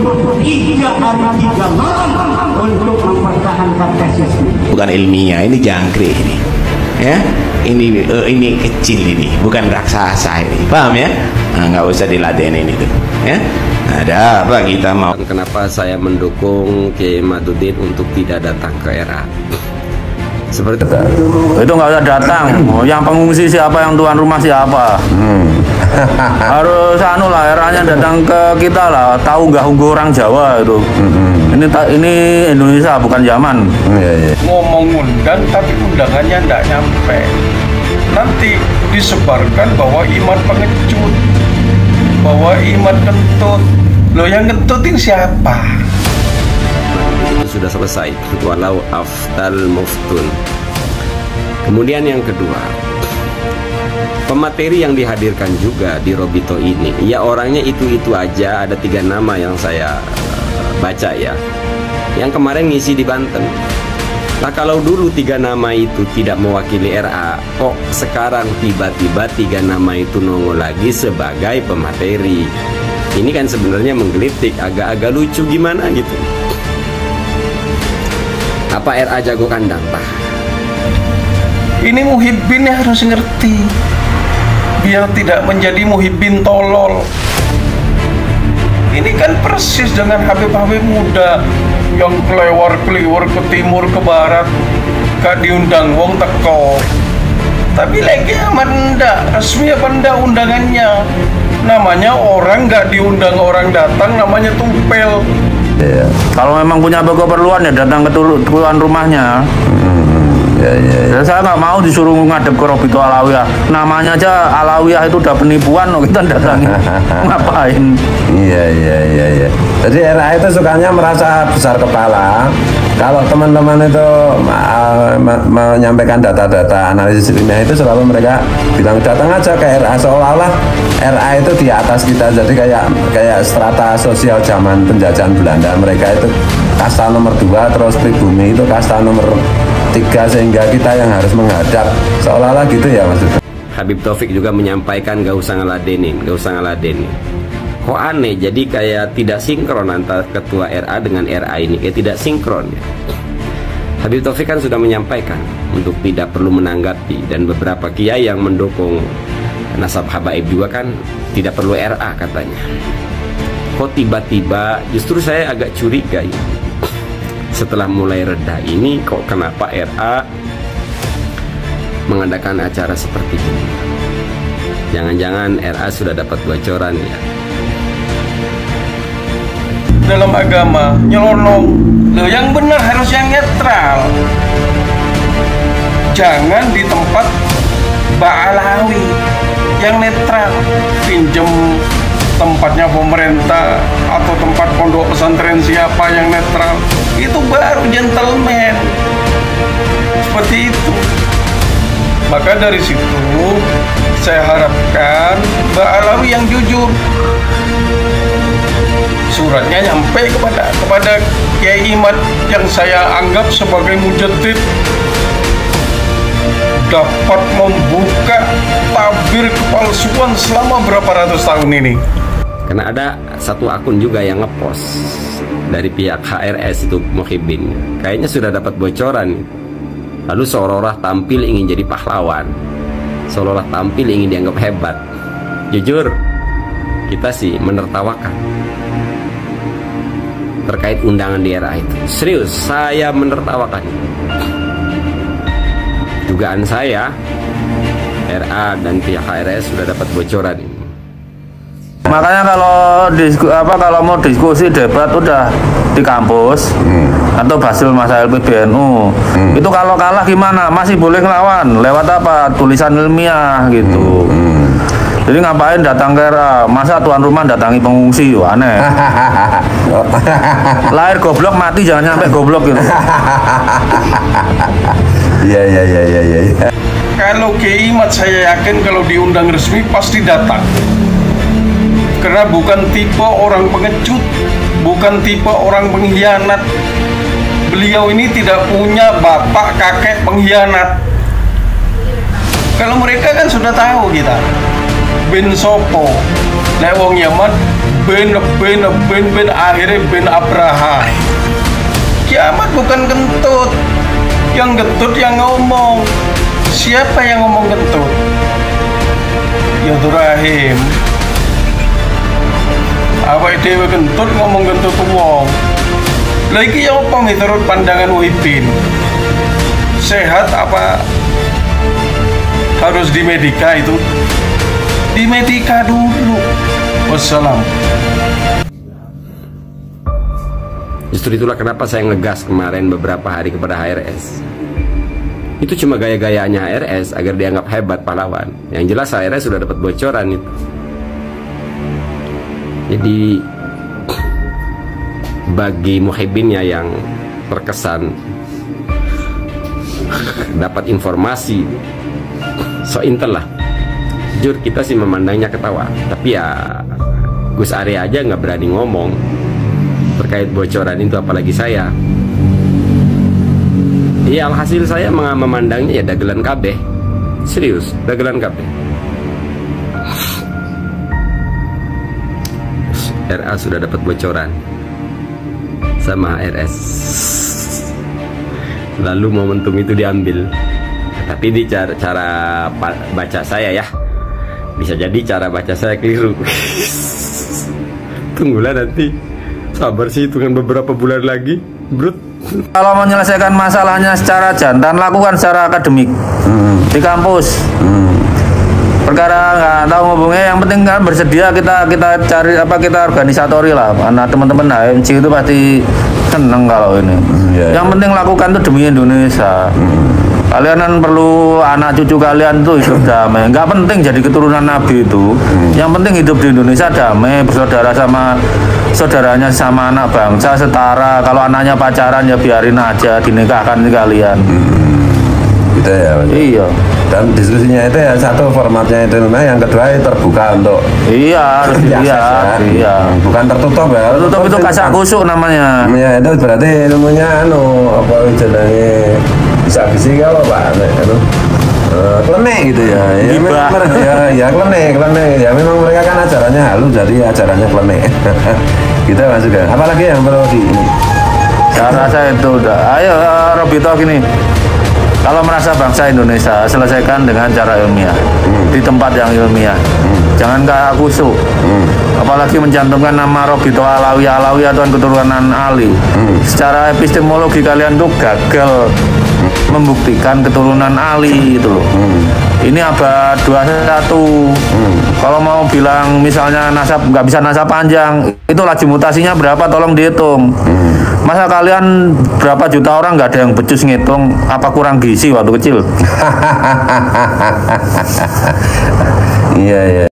berjuang 3 hari 3 malam untuk mempertahankan tesis. Bukan ilmiah, ini jangkrik ini. Ya, ini kecil ini, bukan raksasa ini. Paham ya? Nah, nggak usah diladenin itu. Ya. Ada apa kita mau? Kenapa saya mendukung Kiai Madudin untuk tidak datang ke RA? Seperti itu nggak usah datang. Yang pengungsi siapa, yang tuan rumah siapa? Harus anu lah, RA-nya datang ke kita lah. Tahu nggak orang Jawa itu? Ini Indonesia bukan zaman. Ngomong undang tapi undangannya nggak nyampe. Nanti disebarkan bahwa iman pengecut, bahwa iman kentut. Loh, yang kentutin siapa? Itu sudah selesai, walau afdal muftun. Kemudian yang kedua, pemateri yang dihadirkan juga di Robito ini, ya orangnya itu aja. Ada 3 nama yang saya baca ya, yang kemarin ngisi di Banten. Nah, kalau dulu 3 nama itu tidak mewakili RA, kok sekarang tiba-tiba 3 nama itu nongol lagi sebagai pemateri? Ini kan sebenarnya menggelitik, agak-agak lucu gimana gitu. Apa RA jago kandang, Pak? Ini Muhibbin harus ngerti, biar tidak menjadi Muhibbin tolol. Ini kan persis dengan Habib-Habib muda yang kelewar-keliwar ke timur, ke barat, gak diundang wong teko. Tapi lagi amat ndak, resmi apa ndak undangannya. Namanya orang gak diundang, orang datang, namanya tumpel. Kalau memang punya keperluan ya datang ke tuan rumahnya. Dan saya nggak mau disuruh ngadep ke Robito Alawiyah. Namanya aja Alawiyah itu udah penipuan, kita datang ngapain? Iya. Jadi RA itu sukanya merasa besar kepala. Kalau teman-teman itu menyampaikan data-data analisis ilmiah itu selalu mereka bilang datang aja ke RA, seolah-olah RA itu di atas kita. Jadi kayak strata sosial zaman penjajahan Belanda. Mereka itu kasta nomor 2, terus pribumi itu kasta nomor 3, sehingga kita yang harus menghadap, seolah-olah gitu ya maksudnya. Habib Taufik juga menyampaikan gak usah ngeladenin. Kok aneh, jadi kayak tidak sinkron antara ketua RA dengan RA ini, kayak tidak sinkron ya. Habib Taufik kan sudah menyampaikan untuk tidak perlu menanggapi, dan beberapa kiai yang mendukung nasab habaib juga kan tidak perlu RA katanya. Kok tiba-tiba justru saya agak curiga ya. Setelah mulai reda ini, kok kenapa RA mengadakan acara seperti ini? Jangan-jangan RA sudah dapat bocoran ya. Dalam agama nyelonong, loh, yang benar harus yang netral. Jangan di tempat Ba'alawi yang netral, pinjem tempatnya pemerintah atau tempat pondok pesantren siapa yang netral, itu baru gentleman. Seperti itu. Maka dari situ saya harapkan Ba'alawi yang jujur. Suratnya nyampe kepada Kiai Imad yang saya anggap sebagai mujaddid, dapat membuka tabir kepalsuan selama berapa ratus tahun ini. Karena ada satu akun juga yang ngepost dari pihak HRS itu Muhibbin, kayaknya sudah dapat bocoran. Lalu seolah-olah tampil ingin jadi pahlawan, seolah-olah tampil ingin dianggap hebat. Jujur, kita sih menertawakan terkait undangan di RA itu. Serius, saya menertawakan. Dugaan saya RA dan pihak HRS sudah dapat bocoran ini. Makanya kalau mau diskusi debat udah di kampus atau Basil Masail PBNU, itu kalau kalah gimana? Masih boleh ngelawan lewat apa? Tulisan ilmiah gitu. Jadi ngapain datang ke RA? Masa tuan rumah datangi pengungsi? Wah, aneh. Lahir goblok, mati jangan sampai goblok gitu. Iya. Kalau Kiai Imad saya yakin kalau diundang resmi pasti datang. Karena bukan tipe orang pengecut, bukan tipe orang pengkhianat. Beliau ini tidak punya bapak kakek pengkhianat. Kalau mereka kan sudah tahu kita. Ben sopo, lek wong Yaman Ben akhirnya Ben Abraha. Kiamat bukan kentut. Yang kentut yang ngomong. Siapa yang ngomong kentut? Ya Rahim. Awake dhewe kentut ngomong kentut wong. Lah iki ya apa miturut pandangan Muhyiddin? Sehat apa harus di Medika itu? Di Medika dulu. Wassalam. Justru itulah kenapa saya ngegas kemarin beberapa hari kepada HRS. Itu cuma gaya-gayanya HRS agar dianggap hebat pahlawan. Yang jelas HRS sudah dapat bocoran itu. Jadi bagi muhibbinnya yang terkesan dapat informasi so intel lah, jujur kita sih memandangnya ketawa. Tapi ya Gus Arya aja nggak berani ngomong terkait bocoran itu, apalagi saya. Iya, alhasil saya memandangnya ya dagelan kabeh. Serius, dagelan kabeh. RA sudah dapat bocoran sama RS. Lalu momentum itu diambil. Tapi di cara baca saya ya, bisa jadi cara baca saya keliru. Tunggulah nanti. Sabar sih, hitungan beberapa bulan lagi, bro. Kalau menyelesaikan masalahnya secara jantan, lakukan secara akademik di kampus. Perkara nggak tahu ngomongnya, yang penting kan bersedia, kita cari apa, kita organisatori lah. Karena teman-teman HMC itu pasti seneng kalau ini. Yang penting lakukan tuh demi Indonesia. Kalian kan perlu anak cucu kalian tuh hidup damai. Nggak penting jadi keturunan Nabi itu. Yang penting hidup di Indonesia damai, bersaudara sama saudaranya, sama anak bangsa setara. Kalau anaknya pacaran ya biarin aja, dinikahkan kalian. Gitu ya, Pak? Iya. Dan diskusinya itu ya satu formatnya itu, yang kedua itu terbuka untuk harus dilihat. Iya. Bukan tertutup ya. Tertutup itu kasak kusuk namanya. Ya itu berarti ilmunya apa jenenge bisa kalau Pak klenek gitu ya. Ya klenek. Ya memang mereka kan acaranya halus, jadi acaranya klenek. Gitu Mas juga. Apalagi yang perlu di ini. Saya rasa itu udah. Ayo Robito gini. Kalau merasa bangsa Indonesia, selesaikan dengan cara ilmiah, di tempat yang ilmiah. Jangan kayak kusuk. Apalagi mencantumkan nama Robito Alawi atau keturunan Ali. Secara epistemologi kalian tuh gagal membuktikan keturunan Ali itu loh. Ini abad 21. Kalau mau bilang misalnya nasab, nggak bisa nasab panjang, itu laju mutasinya berapa, tolong dihitung. Masa kalian berapa juta orang nggak ada yang becus ngitung, apa kurang gizi waktu kecil? Iya.